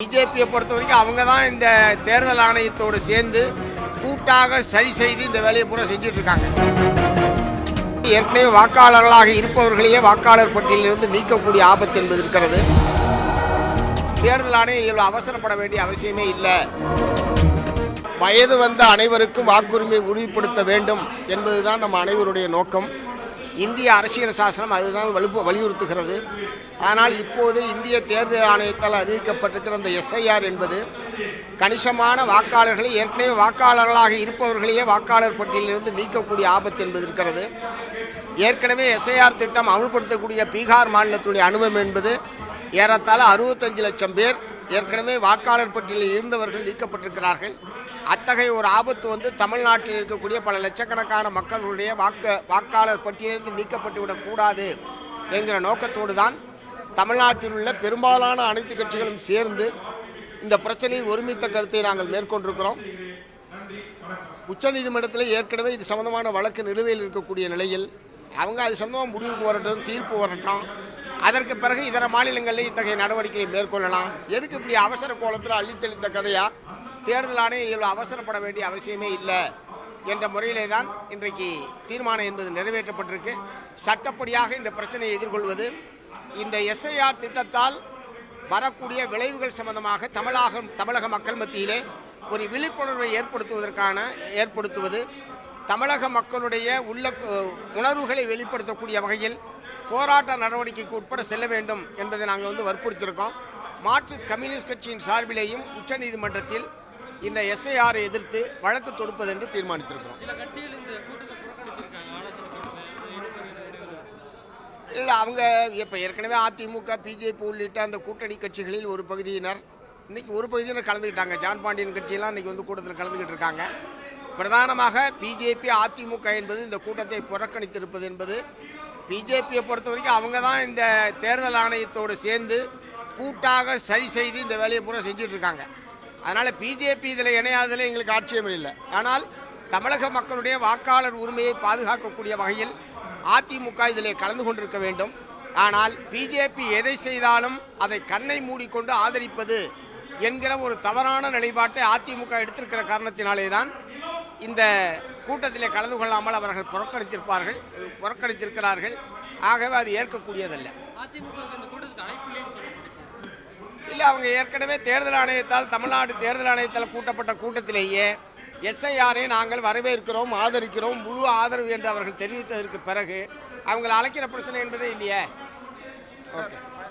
பிஜேபியை பொறுத்த வரைக்கும் அவங்க தான் இந்த தேர்தல் ஆணையத்தோடு சேர்ந்து கூட்டாக சரி செய்து இந்த வேலையை பூரா செஞ்சுட்டு இருக்காங்க. ஏற்கனவே வாக்காளர்களாக இருப்பவர்களையே வாக்காளர் பட்டியலிலிருந்து நீக்கக்கூடிய ஆபத்து என்பது இருக்கிறது. தேர்தல் ஆணையம் இவ்வளவு அவசரப்பட வேண்டிய அவசியமே இல்லை. வயது வந்த அனைவருக்கும் வாக்குரிமை உறுதிப்படுத்த வேண்டும் என்பதுதான் நம்ம அனைவருடைய நோக்கம். இந்திய அரசியல் சாசனம் அதுதான் வலியுறுத்துகிறது. ஆனால் இப்போது இந்திய தேர்தல் ஆணையத்தால் அறிவிக்கப்பட்டிருக்கிற அந்த எஸ்ஐஆர் என்பது கணிசமான வாக்காளர்களை ஏற்கனவே வாக்காளர்களாக இருப்பவர்களையே வாக்காளர் பட்டியலிலிருந்து நீக்கக்கூடிய ஆபத்து என்பது இருக்கிறது. ஏற்கனவே எஸ்ஐஆர் திட்டம் அமல்படுத்தக்கூடிய பீகார் மாநிலத்துடைய அனுபவம் என்பது ஏறத்தாழ 65 லட்சம் பேர் ஏற்கனவே வாக்காளர் பட்டியலில் இருந்தவர்கள் நீக்கப்பட்டிருக்கிறார்கள். அத்தகைய ஒரு ஆபத்து தமிழ்நாட்டில் இருக்கக்கூடிய பல லட்சக்கணக்கான மக்களுடைய வாக்காளர் பட்டியலிருந்து நீக்கப்பட்டுவிடக்கூடாது என்கிற நோக்கத்தோடு தான் தமிழ்நாட்டில் உள்ள பெரும்பாலான அனைத்து கட்சிகளும் சேர்ந்து இந்த பிரச்சனையில் ஒருமித்த கருத்தை நாங்கள் மேற்கொண்டிருக்கிறோம். உச்சநீதிமன்றத்தில் ஏற்கனவே இது சம்பந்தமான வழக்கு நிலுவையில் இருக்கக்கூடிய நிலையில் அவங்க அது சம்பந்தமாக முடிவுக்கு வரட்டும், தீர்ப்பு வரட்டும். அதற்கு பிறகு இதர மாநிலங்களில் இத்தகைய நடவடிக்கையை மேற்கொள்ளலாம். எதுக்கு இப்படி அவசர கோலத்தில் அள்ளித்தெளித்த கதையா? தேர்தல் ஆணையம் இவ்வளவு அவசரப்பட வேண்டிய அவசியமே இல்லை என்ற முறையிலே தான் இன்றைக்கு தீர்மானம் என்பது நிறைவேற்றப்பட்டிருக்கு. சட்டப்படியாக இந்த பிரச்சனையை எதிர்கொள்வது, இந்த எஸ்ஐஆர் திட்டத்தால் வரக்கூடிய விளைவுகள் சம்பந்தமாக தமிழக மக்கள் மத்தியிலே ஒரு விழிப்புணர்வை ஏற்படுத்துவது, தமிழக மக்களுடைய உணர்வுகளை வெளிப்படுத்தக்கூடிய வகையில் போராட்ட நடவடிக்கைக்கு உட்பட செல்ல வேண்டும் என்பதை நாங்கள் வற்புறுத்தியிருக்கோம். மார்க்சிஸ்ட் கம்யூனிஸ்ட் கட்சியின் சார்பிலேயும் உச்சநீதிமன்றத்தில் இந்த எஸ்ஐஆரை எதிர்த்து வழக்கு தொடுப்பது என்று தீர்மானித்திருக்கிறோம். இல்லை, அவங்க இப்போ ஏற்கனவே அதிமுக, பிஜேபி உள்ளிட்ட அந்த கூட்டணி கட்சிகளில் ஒரு பகுதியினர் இன்றைக்கி கலந்துக்கிட்டாங்க. ஜான் பாண்டியன் கட்சியெல்லாம் இன்றைக்கி கூட்டத்தில் கலந்துக்கிட்டு இருக்காங்க. பிரதானமாக பிஜேபி, அதிமுக என்பது இந்த கூட்டத்தை புறக்கணித்திருப்பது என்பது, பிஜேபியை பொறுத்த வரைக்கும் அவங்க தான் இந்த தேர்தல் ஆணையத்தோடு சேர்ந்து கூட்டாக சரி செய்து இந்த வேலையை பூரா செஞ்சுட்டு இருக்காங்க. அதனால் பிஜேபி இதில் இணையாததில் எங்களுக்கு ஆட்சேபம் இல்லை. ஆனால் தமிழக மக்களுடைய வாக்காளர் உரிமையை பாதுகாக்கக்கூடிய வகையில் அதிமுக இதில் கலந்து கொண்டிருக்க வேண்டும். ஆனால் பிஜேபி எதை செய்தாலும் அதை கண்ணை மூடிக்கொண்டு ஆதரிப்பது என்கிற ஒரு தவறான நிலைப்பாட்டை அதிமுக எடுத்திருக்கிற காரணத்தினாலே தான் இந்த கூட்டத்திலே கலந்து கொள்ளாமல் அவர்கள் புறக்கணித்திருக்கிறார்கள். ஆகவே அது ஏற்கக்கூடியதல்ல. இல்லை, அவங்க ஏற்கனவே தேர்தல் ஆணையத்தால், தமிழ்நாடு தேர்தல் ஆணையத்தால் கூட்டப்பட்ட கூட்டத்திலேயே எஸ்ஐஆரை நாங்கள் வரவேற்கிறோம், ஆதரிக்கிறோம், முழு ஆதரவு என்று அவர்கள் தெரிவித்ததற்கு பிறகு அவங்களை அழைக்கிற பிரச்சனை என்பதே இல்லையே. ஓகே.